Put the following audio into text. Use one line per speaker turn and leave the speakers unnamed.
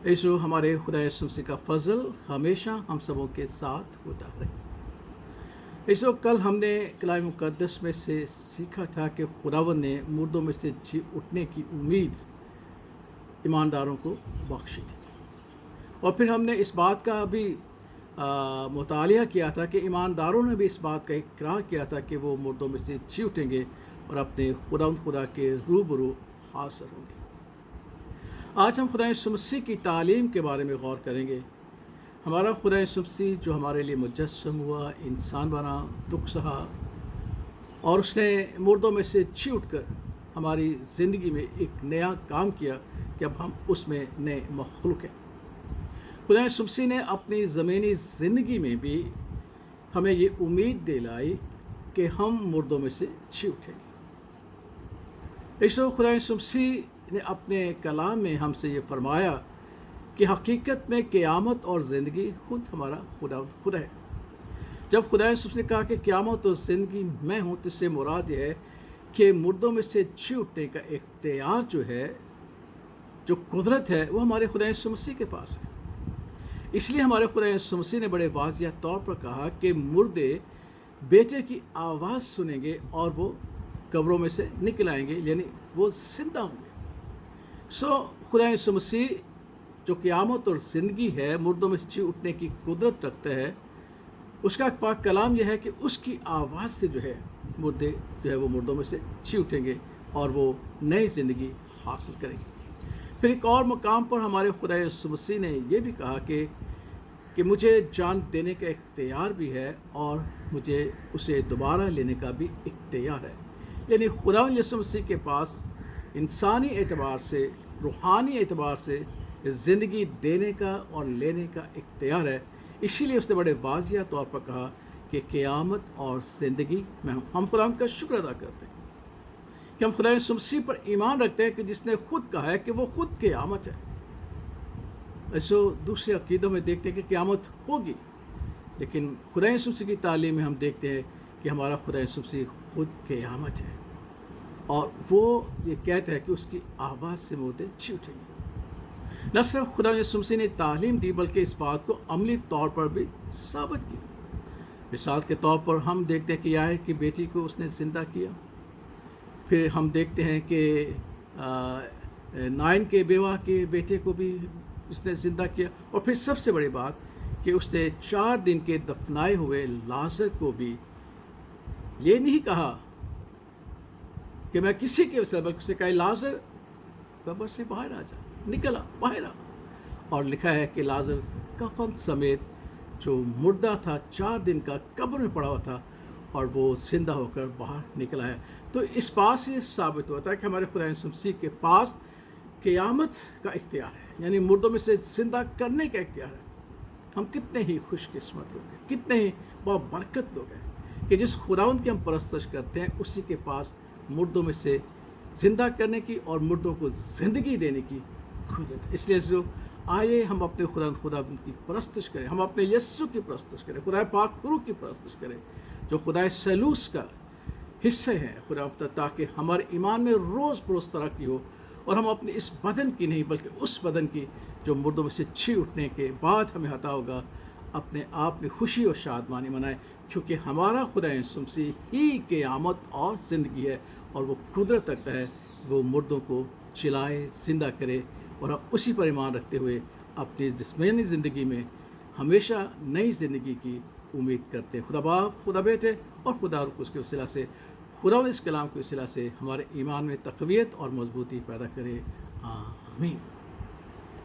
ऐसो हमारे खुदा यीशु मसीह का फजल हमेशा हम सबों के साथ होता रहे। ऐसो कल हमने कलाम मुक़द्दस में से सीखा था कि खुदावंद ने मुर्दों में से जी उठने की उम्मीद ईमानदारों को बख्शी थी। और फिर हमने इस बात का भी मुतालिया किया था कि ईमानदारों ने भी इस बात का इकरार किया था कि वो मुर्दों में से जी उठेंगे और अपने खुदा के रूबरू हाज़िर होंगे। आज हम खुदा यीशु मसीह की तालीम के बारे में गौर करेंगे। हमारा खुदा यीशु मसीह जो हमारे लिए मुजस्सम हुआ, इंसान बना, दुख सहा और उसने मुर्दों में से जी उठकर हमारी ज़िंदगी में एक नया काम किया कि अब हम उसमें नए मखलूक हैं। खुदा यीशु मसीह ने अपनी ज़मीनी ज़िंदगी में भी हमें ये उम्मीद दिलाई कि हम मुर्दों में से जी उठेंगे। खुदा यीशु मसीह ने अपने कलाम में हमसे ये फरमाया कि हकीकत में क़यामत और ज़िंदगी खुद हमारा खुदा है। जब खुदा यीशु मसीह ने कहा कि क़यामत और ज़िंदगी मैं हूँ, तो इससे मुराद ये है कि मुर्दों में से जी उठने का इख्तियार जो है, जो कुदरत है, वो हमारे खुदा यीशु मसीह के पास है। इसलिए हमारे खुदा यीशु मसीह ने बड़े वाज़िह तौर पर कहा कि मुर्दे बेटे की आवाज़ सुनेंगे और वो कब्रों में से निकल आएंगे, यानी वो ज़िंदा होंगे। खुदा यीशु मसीह जो क़यामत और ज़िंदगी है, मुर्दों में से जी उठने की कुदरत रखता है, उसका पाक कलाम यह है कि उसकी आवाज़ से जो है मुर्दे जो है वो मुर्दों में से जी उठेंगे और वो नई ज़िंदगी हासिल करेंगे। फिर एक और मकाम पर हमारे खुदा यीशु मसीह ने यह भी कहा कि मुझे जान देने का इख्तियार भी है और मुझे उसे दोबारा लेने का भी इख्तियार है। यानी खुदा यीशु मसीह के पास इंसानी एतबार से, रूहानी एतबार से ज़िंदगी देने का और लेने का इख्तियार है। इसीलिए उसने बड़े वाज़िह तौर पर कहा कि क़यामत और ज़िंदगी मैं हूँ। हम खुदा का शुक्र अदा करते हैं कि हम खुदा यीशु मसीह पर ईमान रखते हैं कि जिसने खुद कहा है कि वो खुद क़यामत है। ऐसो दूसरे अक़ीदों में देखते हैं कि क़यामत होगी, लेकिन खुदा यीशु मसीह की तालीम में हम देखते हैं कि हमारा खुदा यीशु मसीह खुद क़यामत है और वो ये कहता है कि उसकी आवाज़ से मुर्दे जी उठेंगे। न सिर्फ खुदा यीशु मसीह ने तालीम दी, बल्कि इस बात को अमली तौर पर भी साबित किया। मिसाल के तौर पर हम देखते हैं कि यार की बेटी को उसने ज़िंदा किया। फिर हम देखते हैं कि नाइन के बेवा के बेटे को भी उसने ज़िंदा किया। और फिर सबसे बड़ी बात कि उसने 4 दिन के दफनाए हुए लाज़र को भी ये नहीं कहा कि मैं किसी के वजह, बल्कि उसने कहा लाज़र कब्र से बाहर आ जा, निकला बाहर आ। और लिखा है कि लाज़र कफन समेत जो मुर्दा था, 4 दिन का कब्र में पड़ा हुआ था और वो जिंदा होकर बाहर निकला है। तो इस बात से साबित होता है कि हमारे खुदा यीशु मसीह के पास क़यामत का इख्तियार है, यानी मुर्दों में से ज़िंदा करने का इख्तियार है। हम कितने ही खुशकिस्मत लोग हैं, कितने ही बाबरकत लोग हैं कि जिस खुदावंद की हम परस्तश करते हैं, उसी के पास मुर्दों में से ज़िंदा करने की और मुर्दों को ज़िंदगी देने की कुदरत है। इसलिए जो आइए हम अपने खुदावंद की परस्तश करें, हम अपने यस्सु की परस्तश करें, खुदा पाक कुरु की परस्तश करें जो खुदा सलूस का हिस्से हैं खुदा, ताकि हमारे ईमान में रोज़ बरोज़ तरक्की हो और हम अपने इस बदन की नहीं बल्कि उस बदन की जो मुर्दों में से जी उठने के बाद हमें अता होगा, अपने आप में खुशी और शादमानी मनाएं, क्योंकि हमारा खुदा यीशु मसीह ही क़यामत और ज़िंदगी है और वो कुदरत रखता है वो मुर्दों को चिलाए, ज़िंदा करे और हम उसी पर ईमान रखते हुए अपनी जिस्मानी ज़िंदगी में हमेशा नई ज़िंदगी की उम्मीद करते हैं। खुदा बाप, खुदा बेटे और खुदा रूह उसके वसीला से, खुदा इस कलाम के वसीला से हमारे ईमान में तक़वियत और मजबूती पैदा करे। आमीन।